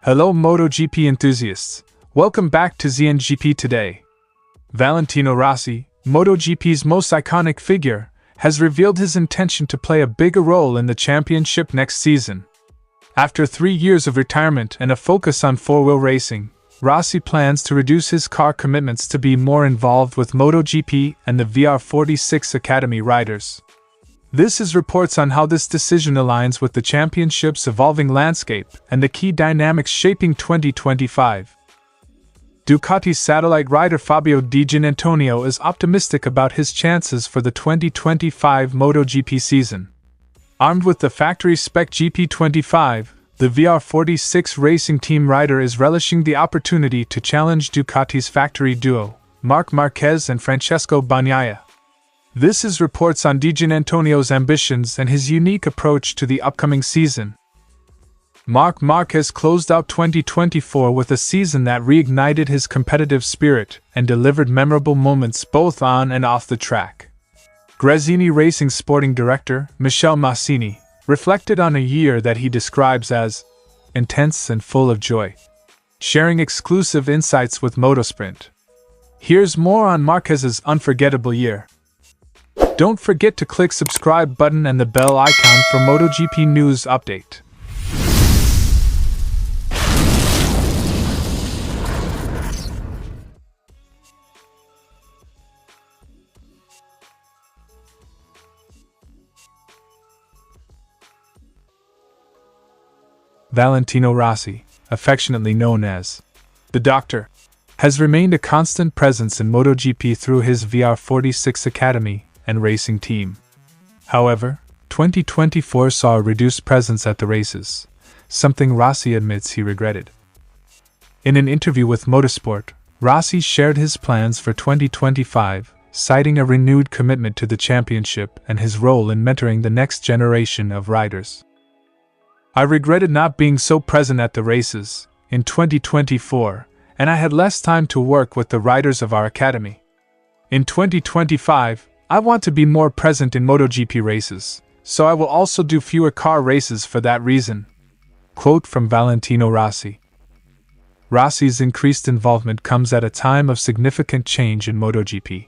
Hello MotoGP enthusiasts, welcome back to ZNGP Today. Valentino Rossi, MotoGP's most iconic figure, has revealed his intention to play a bigger role in the championship next season. After 3 years of retirement and a focus on four-wheel racing, Rossi plans to reduce his car commitments to be more involved with MotoGP and the VR46 Academy riders. This is reports on how this decision aligns with the championship's evolving landscape and the key dynamics shaping 2025. Ducati's satellite rider Fabio Di Giannantonio is optimistic about his chances for the 2025 MotoGP season. Armed with the factory-spec GP25, the VR46 Racing Team rider is relishing the opportunity to challenge Ducati's factory duo, Marquez and Francesco Bagnaia. This is reports on Di Giannantonio's ambitions and his unique approach to the upcoming season. Marquez closed out 2024 with a season that reignited his competitive spirit and delivered memorable moments both on and off the track. Gresini Racing sporting director Michele Massini reflected on a year that he describes as intense and full of joy, sharing exclusive insights with Motosprint. Here's more on Marquez's unforgettable year. Don't forget to click subscribe button and the bell icon for MotoGP news update. Valentino Rossi, affectionately known as the Doctor, has remained a constant presence in MotoGP through his VR46 Academy and Racing Team. However, 2024 saw a reduced presence at the races, something Rossi admits he regretted. In an interview with Motorsport, Rossi shared his plans for 2025, citing a renewed commitment to the championship and his role in mentoring the next generation of riders. I regretted not being so present at the races in 2024, and I had less time to work with the riders of our academy. In 2025, I want to be more present in MotoGP races, so I will also do fewer car races for that reason. Quote from Valentino Rossi. Rossi's increased involvement comes at a time of significant change in MotoGP.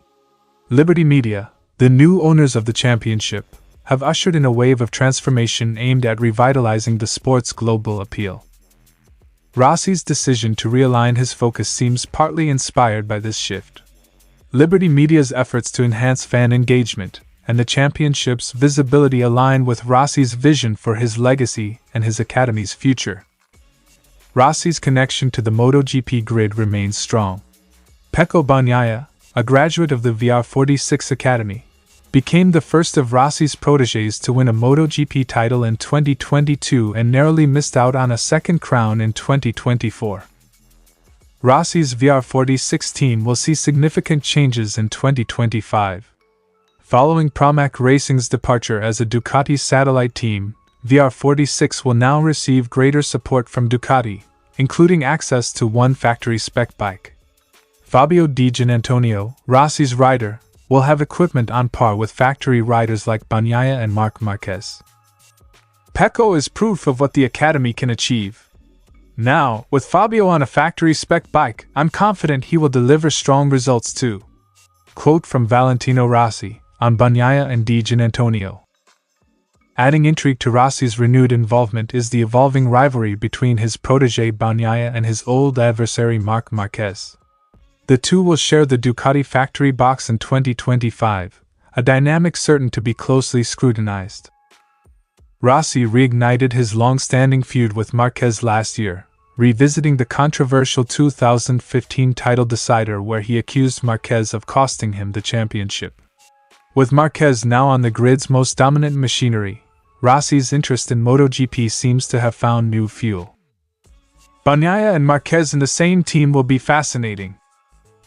Liberty Media, the new owners of the championship, have ushered in a wave of transformation aimed at revitalizing the sport's global appeal. Rossi's decision to realign his focus seems partly inspired by this shift. Liberty Media's efforts to enhance fan engagement and the championship's visibility align with Rossi's vision for his legacy and his academy's future. Rossi's connection to the MotoGP grid remains strong. Pecco Bagnaia, a graduate of the VR46 Academy, became the first of Rossi's protégés to win a MotoGP title in 2022 and narrowly missed out on a second crown in 2024. Rossi's VR46 team will see significant changes in 2025. Following Pramac Racing's departure as a Ducati satellite team, VR46 will now receive greater support from Ducati, including access to one factory-spec bike. Fabio Di Giannantonio, Rossi's rider, will have equipment on par with factory riders like Bagnaia and Marquez. Pecco is proof of what the Academy can achieve. Now, with Fabio on a factory-spec bike, I'm confident he will deliver strong results too. Quote from Valentino Rossi on Bagnaia and Di Giannantonio. Adding intrigue to Rossi's renewed involvement is the evolving rivalry between his protégé Bagnaia and his old adversary Marquez. The two will share the Ducati factory box in 2025, a dynamic certain to be closely scrutinized. Rossi reignited his long-standing feud with Marquez last year, revisiting the controversial 2015 title decider where he accused Marquez of costing him the championship. With Marquez now on the grid's most dominant machinery, Rossi's interest in MotoGP seems to have found new fuel. Bagnaia and Marquez in the same team will be fascinating.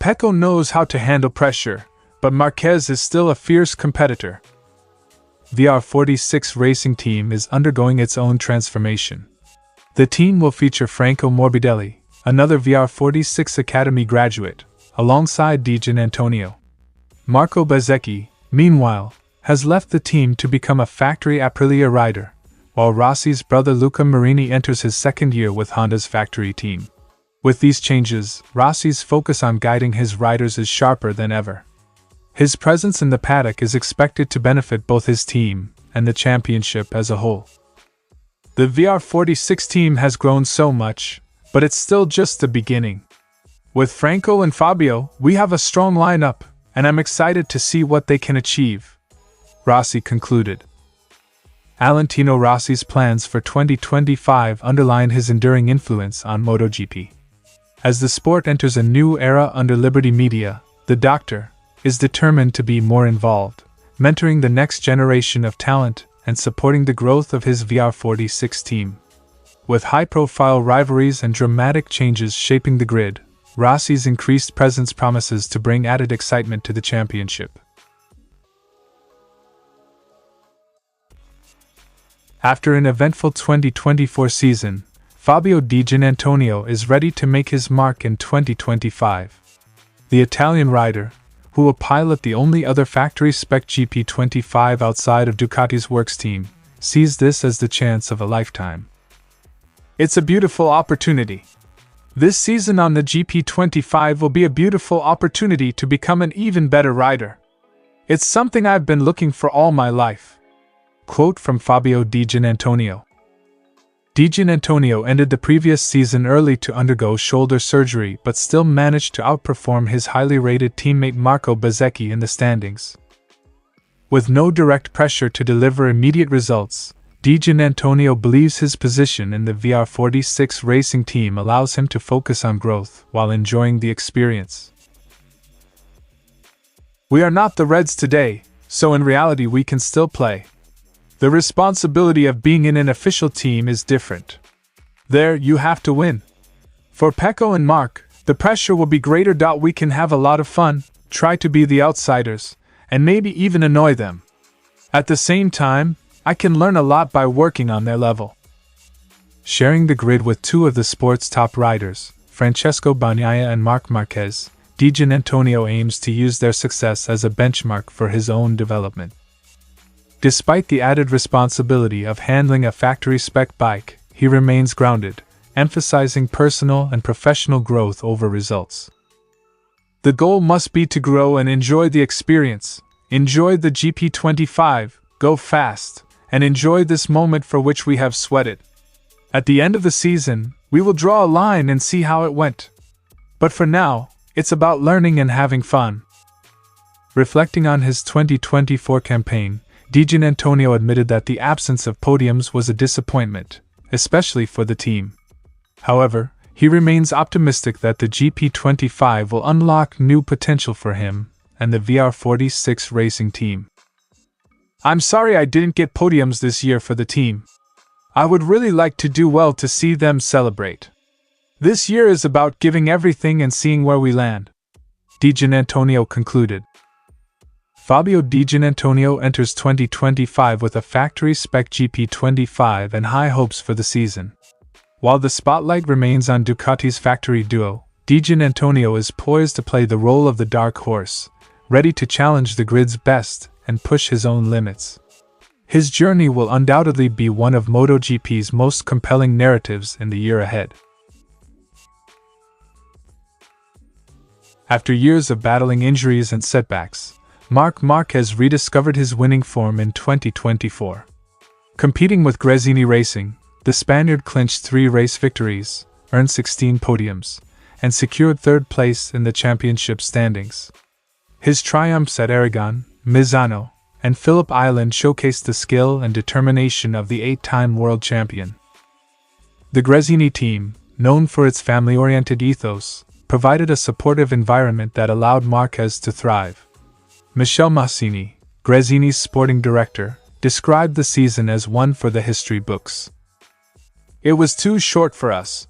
Pecco knows how to handle pressure, but Marquez is still a fierce competitor. VR46 Racing Team is undergoing its own transformation. The team will feature Franco Morbidelli, another VR46 Academy graduate, alongside Di Giannantonio. Marco Bezzecchi, meanwhile, has left the team to become a factory Aprilia rider, while Rossi's brother Luca Marini enters his second year with Honda's factory team. With these changes, Rossi's focus on guiding his riders is sharper than ever. His presence in the paddock is expected to benefit both his team and the championship as a whole. The VR46 team has grown so much, but it's still just the beginning. With Franco and Fabio, we have a strong lineup, and I'm excited to see what they can achieve," Rossi concluded. Valentino Rossi's plans for 2025 underline his enduring influence on MotoGP. As the sport enters a new era under Liberty Media, the Doctor is determined to be more involved, mentoring the next generation of talent and supporting the growth of his VR46 team. With high-profile rivalries and dramatic changes shaping the grid, Rossi's increased presence promises to bring added excitement to the championship. After an eventful 2024 season, Fabio Di Giannantonio is ready to make his mark in 2025. The Italian rider, who will pilot the only other factory-spec GP25 outside of Ducati's works team, sees this as the chance of a lifetime. "It's a beautiful opportunity. This season on the GP25 will be a beautiful opportunity to become an even better rider. It's something I've been looking for all my life." Quote from Fabio Di Giannantonio. Di Giannantonio ended the previous season early to undergo shoulder surgery but still managed to outperform his highly rated teammate Marco Bezzecchi in the standings. With no direct pressure to deliver immediate results, Di Giannantonio believes his position in the VR46 Racing Team allows him to focus on growth while enjoying the experience. "We are not the Reds today, so in reality we can still play. The responsibility of being in an official team is different. There, you have to win. For Pecco and Marc, the pressure will be greater. We can have a lot of fun, try to be the outsiders, and maybe even annoy them. At the same time, I can learn a lot by working on their level." Sharing the grid with two of the sport's top riders, Francesco Bagnaia and Marc Marquez, Di Giannantonio aims to use their success as a benchmark for his own development. Despite the added responsibility of handling a factory-spec bike, he remains grounded, emphasizing personal and professional growth over results. "The goal must be to grow and enjoy the experience, enjoy the GP25, go fast, and enjoy this moment for which we have sweated. At the end of the season, we will draw a line and see how it went. But for now, it's about learning and having fun." Reflecting on his 2024 campaign, Di Giannantonio admitted that the absence of podiums was a disappointment, especially for the team. However, he remains optimistic that the GP25 will unlock new potential for him and the VR46 Racing Team. "I'm sorry I didn't get podiums this year for the team. I would really like to do well to see them celebrate. This year is about giving everything and seeing where we land," Di Giannantonio concluded. Fabio Di Giannantonio enters 2025 with a factory-spec GP25 and high hopes for the season. While the spotlight remains on Ducati's factory duo, Di Giannantonio is poised to play the role of the dark horse, ready to challenge the grid's best and push his own limits. His journey will undoubtedly be one of MotoGP's most compelling narratives in the year ahead. After years of battling injuries and setbacks, Marc Marquez rediscovered his winning form in 2024. Competing with Gresini Racing, the Spaniard clinched 3 race victories, earned 16 podiums, and secured third place in the championship standings. His triumphs at Aragon, Misano, and Phillip Island showcased the skill and determination of the 8-time world champion. The Gresini team, known for its family-oriented ethos, provided a supportive environment that allowed Marquez to thrive. Michele Massini, Gresini's sporting director, described the season as one for the history books. "It was too short for us.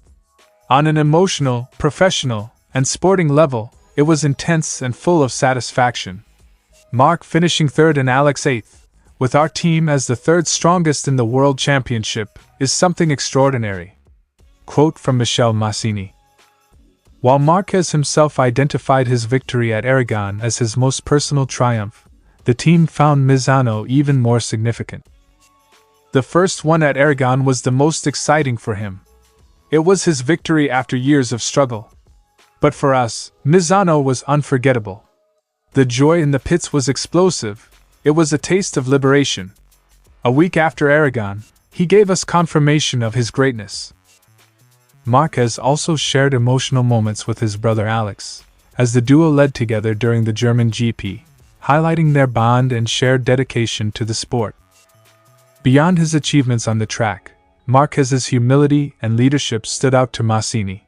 On an emotional, professional, and sporting level, it was intense and full of satisfaction. Marc finishing 3rd and Alex 8th, with our team as the 3rd strongest in the World Championship, is something extraordinary." Quote from Michele Massini. While Marquez himself identified his victory at Aragon as his most personal triumph, the team found Misano even more significant. The first one at Aragon was the most exciting for him. It was his victory after years of struggle. But for us, Misano was unforgettable. The joy in the pits was explosive. It was a taste of liberation. A week after Aragon, he gave us confirmation of his greatness. Marquez also shared emotional moments with his brother Alex, as the duo led together during the German GP, highlighting their bond and shared dedication to the sport. Beyond his achievements on the track, Marquez's humility and leadership stood out to Massini.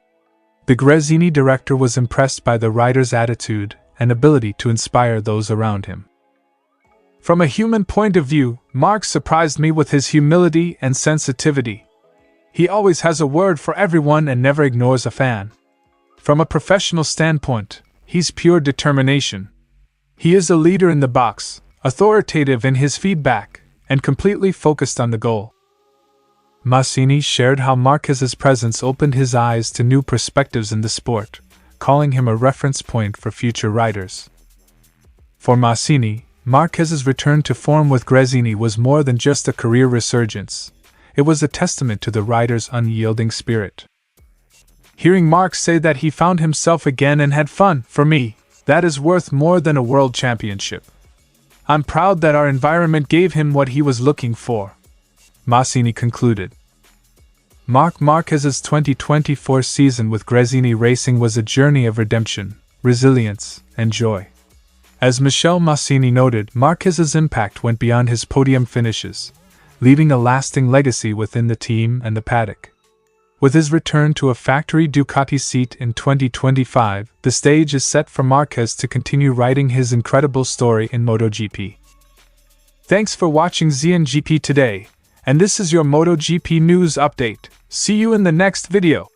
The Gresini director was impressed by the rider's attitude and ability to inspire those around him. From a human point of view, Marc surprised me with his humility and sensitivity. He always has a word for everyone and never ignores a fan. From a professional standpoint, he's pure determination. He is a leader in the box, authoritative in his feedback, and completely focused on the goal. Massini shared how Marquez's presence opened his eyes to new perspectives in the sport, calling him a reference point for future riders. For Massini, Marquez's return to form with Gresini was more than just a career resurgence. It was a testament to the rider's unyielding spirit. Hearing Marc say that he found himself again and had fun, for me, that is worth more than a world championship. I'm proud that our environment gave him what he was looking for, Massini concluded. Marc Marquez's 2024 season with Gresini Racing was a journey of redemption, resilience, and joy. As Michel Massini noted, Marquez's impact went beyond his podium finishes, leaving a lasting legacy within the team and the paddock. With his return to a factory Ducati seat in 2025, the stage is set for Marquez to continue writing his incredible story in MotoGP. Thanks for watching ZNGP Today, and this is your MotoGP news update. See you in the next video.